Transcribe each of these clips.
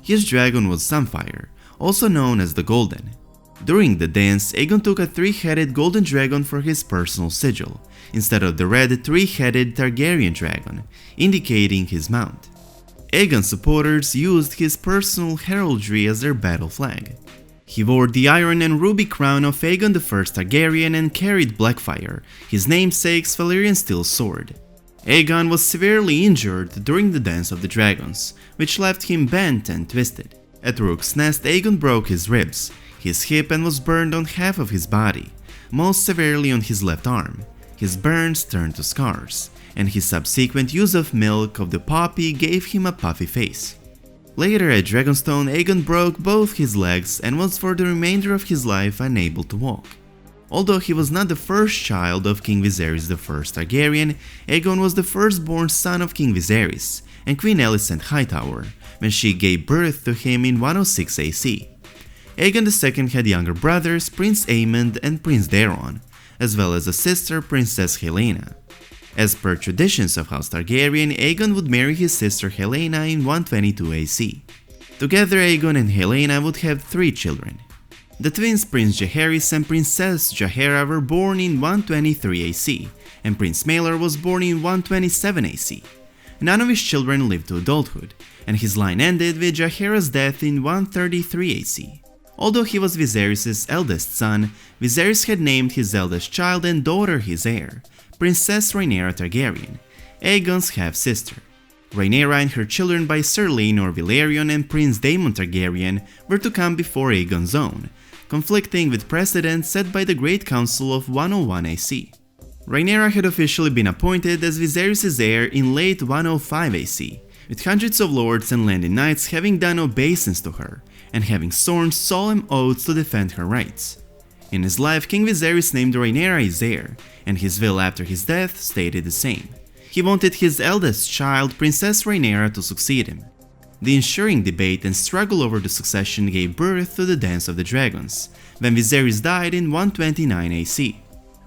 His dragon was Sunfire, also known as the Golden. During the dance, Aegon took a three-headed golden dragon for his personal sigil, instead of the red three-headed Targaryen dragon, indicating his mount. Aegon's supporters used his personal heraldry as their battle flag. He wore the iron and ruby crown of Aegon I Targaryen and carried Blackfire, his namesake's Valyrian steel sword. Aegon was severely injured during the Dance of the Dragons, which left him bent and twisted. At Rook's Nest, Aegon broke his ribs, his hip, and was burned on half of his body, most severely on his left arm. His burns turned to scars, and his subsequent use of milk of the poppy gave him a puffy face. Later at Dragonstone, Aegon broke both his legs and was for the remainder of his life unable to walk. Although he was not the first child of King Viserys I Targaryen, Aegon was the firstborn son of King Viserys and Queen Alicent Hightower when she gave birth to him in 106 AC. Aegon II had younger brothers Prince Aemond and Prince Daeron, as well as a sister Princess Helaena. As per traditions of House Targaryen, Aegon would marry his sister Helaena in 122 AC. Together, Aegon and Helaena would have 3 children. The twins Prince Jaehaerys and Princess Jaehaera were born in 123 AC, and Prince Maelor was born in 127 AC. None of his children lived to adulthood, and his line ended with Jaehaera's death in 133 AC. Although he was Viserys' eldest son, Viserys had named his eldest child and daughter his heir, Princess Rhaenyra Targaryen, Aegon's half-sister. Rhaenyra and her children by Ser Laenor Velaryon and Prince Daemon Targaryen were to come before Aegon's own, conflicting with precedent set by the Great Council of 101 AC. Rhaenyra had officially been appointed as Viserys' heir in late 105 AC, with hundreds of lords and landed knights having done obeisance to her, and having sworn solemn oaths to defend her rights. In his life, King Viserys named Rhaenyra his heir, and his will after his death stated the same. He wanted his eldest child, Princess Rhaenyra, to succeed him. The ensuing debate and struggle over the succession gave birth to the Dance of the Dragons, when Viserys died in 129 AC.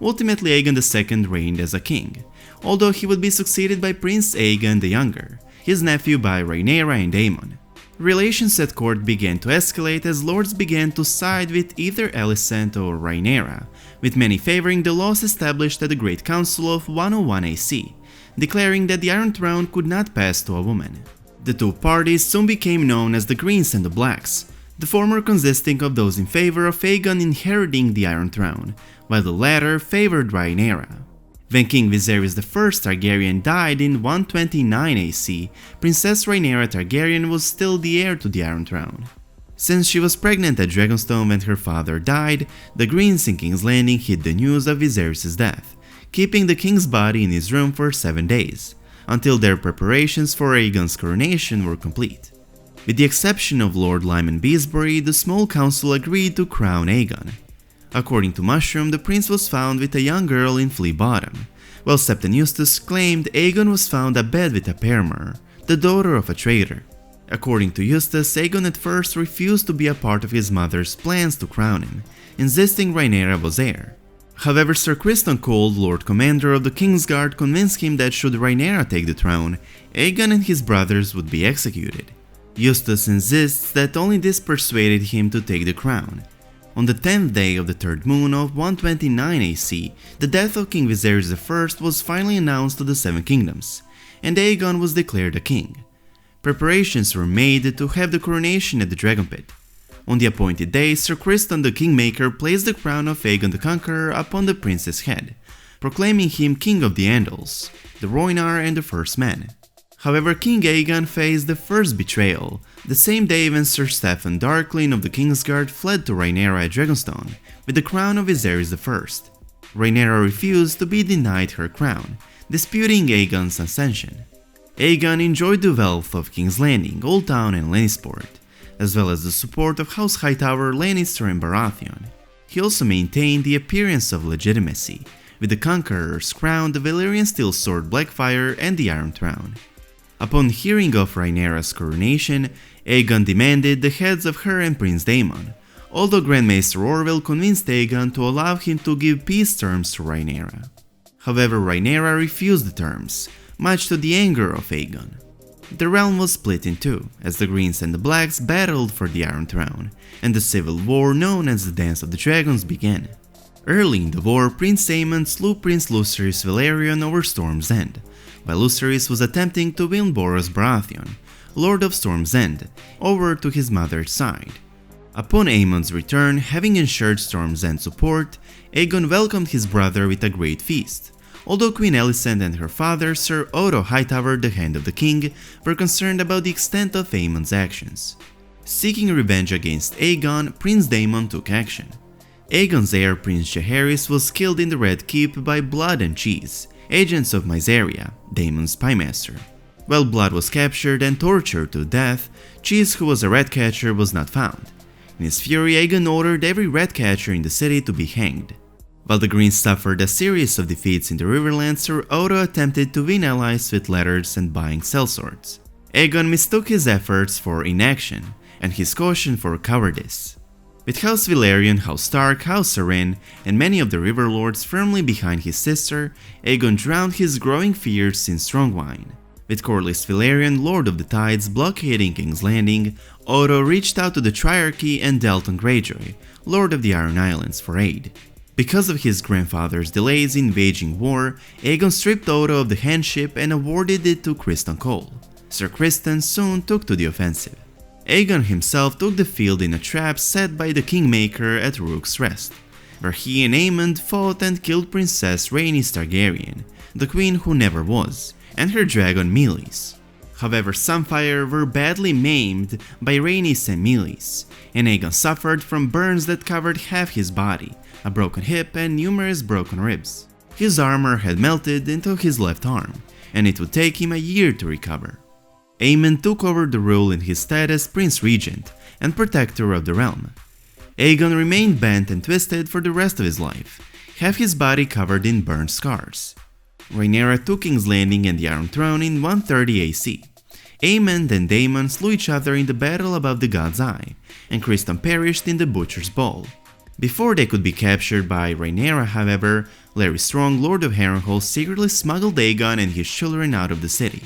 Ultimately, Aegon II reigned as a king, although he would be succeeded by Prince Aegon the Younger, his nephew by Rhaenyra and Daemon. Relations at court began to escalate as lords began to side with either Alicent or Rhaenyra, with many favoring the laws established at the Great Council of 101 AC, declaring that the Iron Throne could not pass to a woman. The two parties soon became known as the Greens and the Blacks, the former consisting of those in favor of Aegon inheriting the Iron Throne, while the latter favored Rhaenyra. When King Viserys I Targaryen died in 129 AC, Princess Rhaenyra Targaryen was still the heir to the Iron Throne. Since she was pregnant at Dragonstone when her father died, the Greens in King's Landing hid the news of Viserys' death, keeping the king's body in his room for 7 days, until their preparations for Aegon's coronation were complete. With the exception of Lord Lyman Beesbury, the small council agreed to crown Aegon. According to Mushroom, the prince was found with a young girl in Flea Bottom, while Septon Eustace claimed Aegon was found abed with a paramour, the daughter of a traitor. According to Eustace, Aegon at first refused to be a part of his mother's plans to crown him, insisting Rhaenyra was heir. However, Sir Criston Cole, Lord Commander of the Kingsguard, convinced him that should Rhaenyra take the throne, Aegon and his brothers would be executed. Eustace insists that only this persuaded him to take the crown. On the 10th day of the third moon of 129 AC, the death of King Viserys I was finally announced to the Seven Kingdoms, and Aegon was declared a king. Preparations were made to have the coronation at the Dragon Pit. On the appointed day, Sir Criston the Kingmaker placed the crown of Aegon the Conqueror upon the prince's head, proclaiming him King of the Andals, the Rhoynar and the First Man. However, King Aegon faced the first betrayal, the same day when Sir Stephen Darklyn of the Kingsguard fled to Rhaenyra at Dragonstone with the crown of Viserys I. Rhaenyra refused to be denied her crown, disputing Aegon's ascension. Aegon enjoyed the wealth of King's Landing, Old Town and Lannisport, as well as the support of House Hightower, Lannister and Baratheon. He also maintained the appearance of legitimacy, with the Conqueror's crown, the Valyrian steel sword Blackfire and the Iron Throne. Upon hearing of Rhaenyra's coronation, Aegon demanded the heads of her and Prince Daemon, although Grand Maester Orwell convinced Aegon to allow him to give peace terms to Rhaenyra. However, Rhaenyra refused the terms, much to the anger of Aegon. The realm was split in two, as the Greens and the Blacks battled for the Iron Throne, and the civil war known as the Dance of the Dragons began. Early in the war, Prince Aemon slew Prince Lucerys Velaryon over Storm's End, while Lucerys was attempting to win Boros Baratheon, Lord of Storm's End, over to his mother's side. Upon Aemon's return, having ensured Storm's End support, Aegon welcomed his brother with a great feast. Although Queen Alicent and her father, Sir Otto Hightower, the Hand of the King, were concerned about the extent of Aemon's actions. Seeking revenge against Aegon, Prince Daemon took action. Aegon's heir, Prince Jaehaerys, was killed in the Red Keep by Blood and Cheese, agents of Mysaria, Daemon's spymaster. While Blood was captured and tortured to death, Cheese, who was a ratcatcher, was not found. In his fury, Aegon ordered every ratcatcher in the city to be hanged. While the Greens suffered a series of defeats in the Riverlands, Sir Otto attempted to win allies with letters and buying sellswords. Aegon mistook his efforts for inaction, and his caution for cowardice. With House Velaryon, House Stark, House Arryn, and many of the River Lords firmly behind his sister, Aegon drowned his growing fears in strong wine. With Corlys Velaryon, Lord of the Tides, blockading King's Landing, Otto reached out to the Triarchy and Delton Greyjoy, Lord of the Iron Islands, for aid. Because of his grandfather's delays in waging war, Aegon stripped Otto of the handship and awarded it to Criston Cole. Sir Criston soon took to the offensive. Aegon himself took the field in a trap set by the Kingmaker at Rook's Rest, where he and Aemond fought and killed Princess Rhaenys Targaryen, the queen who never was, and her dragon Meleys. However, Sunfire were badly maimed by Rhaenys and Meleys, and Aegon suffered from burns that covered half his body, a broken hip and numerous broken ribs. His armor had melted into his left arm, and it would take him a year to recover. Aemon took over the rule in his stead as Prince Regent and Protector of the Realm. Aegon remained bent and twisted for the rest of his life, half his body covered in burn scars. Rhaenyra took King's Landing and the Iron Throne in 130 AC. Aemond and Daemon slew each other in the battle above the God's Eye, and Criston perished in the Butcher's Ball. Before they could be captured by Rhaenyra, however, Larry Strong, Lord of Harrenhal, secretly smuggled Aegon and his children out of the city.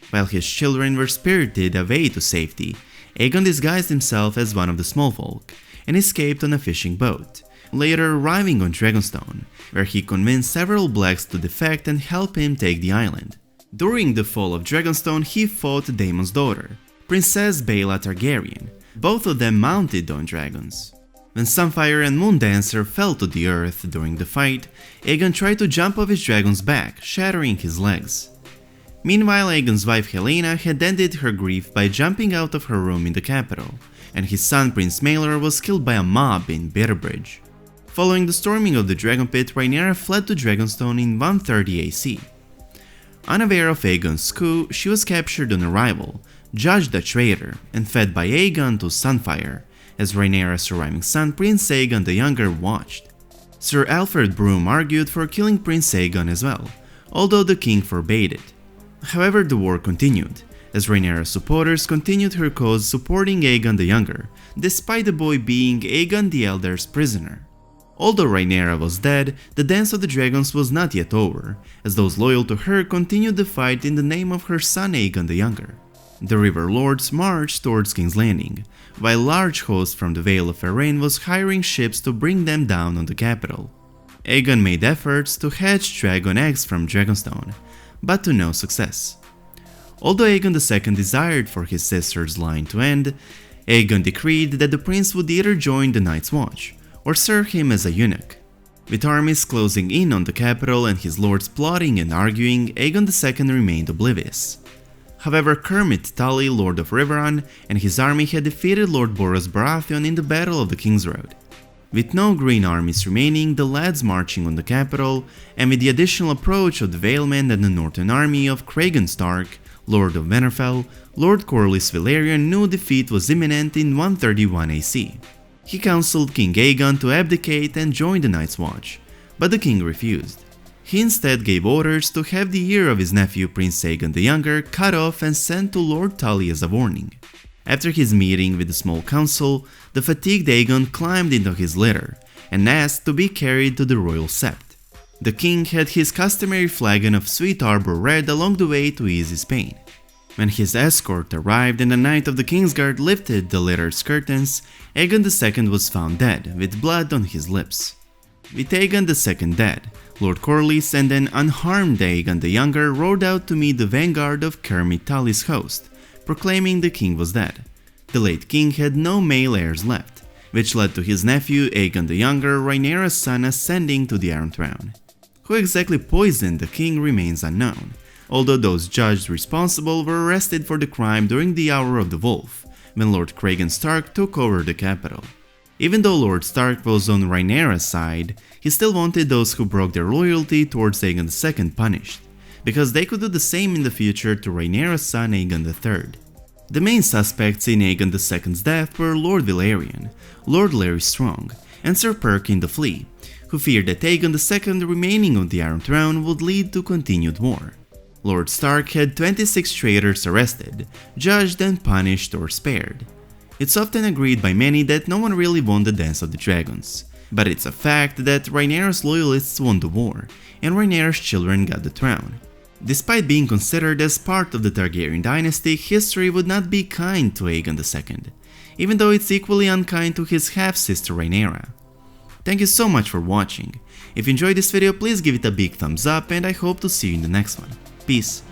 While his children were spirited away to safety, Aegon disguised himself as one of the small folk and escaped on a fishing boat, later arriving on Dragonstone, where he convinced several blacks to defect and help him take the island. During the fall of Dragonstone, he fought Daemon's daughter, Princess Baela Targaryen, both of them mounted on dragons. When Sunfire and Moondancer fell to the earth during the fight, Aegon tried to jump off his dragon's back, shattering his legs. Meanwhile, Aegon's wife Helaena had ended her grief by jumping out of her room in the capital, and his son Prince Maelor was killed by a mob in Bitterbridge. Following the storming of the Dragon Pit, Rhaenyra fled to Dragonstone in 130 AC. Unaware of Aegon's coup, she was captured on arrival, judged a traitor, and fed by Aegon to Sunfire, as Rhaenyra's surviving son Prince Aegon the Younger watched. Sir Alfred Broom argued for killing Prince Aegon as well, although the king forbade it. However, the war continued, as Rhaenyra's supporters continued her cause supporting Aegon the Younger, despite the boy being Aegon the Elder's prisoner. Although Rhaenyra was dead, the Dance of the Dragons was not yet over, as those loyal to her continued the fight in the name of her son Aegon the Younger. The River Lords marched towards King's Landing, while a large host from the Vale of Arryn was hiring ships to bring them down on the capital. Aegon made efforts to hatch dragon eggs from Dragonstone, but to no success. Although Aegon II desired for his sister's line to end, Aegon decreed that the prince would either join the Night's Watch or serve him as a eunuch. With armies closing in on the capital and his lords plotting and arguing, Aegon II remained oblivious. However, Kermit Tully, Lord of Riverrun, and his army had defeated Lord Boros Baratheon in the Battle of the King's Road. With no green armies remaining, the lads marching on the capital, and with the additional approach of the Valemen and the northern army of Cragan Stark, Lord of Winterfell, Lord Corlys Velaryon knew defeat was imminent in 131 AC. He counseled King Aegon to abdicate and join the Night's Watch, but the king refused. He instead gave orders to have the ear of his nephew Prince Aegon the Younger cut off and sent to Lord Tully as a warning. After his meeting with the small council, the fatigued Aegon climbed into his litter and asked to be carried to the royal sept. The king had his customary flagon of Sweet Arbor Red along the way to ease his pain. When his escort arrived and the Knight of the Kingsguard lifted the litter's curtains, Aegon II was found dead, with blood on his lips. With Aegon II dead, Lord Corlys and an unharmed Aegon the Younger rode out to meet the vanguard of Kermit Tully's host, proclaiming the king was dead. The late king had no male heirs left, which led to his nephew Aegon the Younger, Rhaenyra's son, ascending to the Iron Throne. Who exactly poisoned the king remains unknown, although those judged responsible were arrested for the crime during the Hour of the Wolf, when Lord Cragan Stark took over the capital. Even though Lord Stark was on Rhaenyra's side, he still wanted those who broke their loyalty towards Aegon II punished, because they could do the same in the future to Rhaenyra's son Aegon III. The main suspects in Aegon II's death were Lord Valyrian, Lord Larry Strong, and Sir Perkin the Flea, who feared that Aegon II remaining on the Iron Throne would lead to continued war. Lord Stark had 26 traitors arrested, judged and punished or spared. It's often agreed by many that no one really won the Dance of the Dragons, but it's a fact that Rhaenyra's loyalists won the war, and Rhaenyra's children got the throne. Despite being considered as part of the Targaryen dynasty, history would not be kind to Aegon II, even though it's equally unkind to his half-sister Rhaenyra. Thank you so much for watching. If you enjoyed this video, please give it a big thumbs up and I hope to see you in the next one. Peace.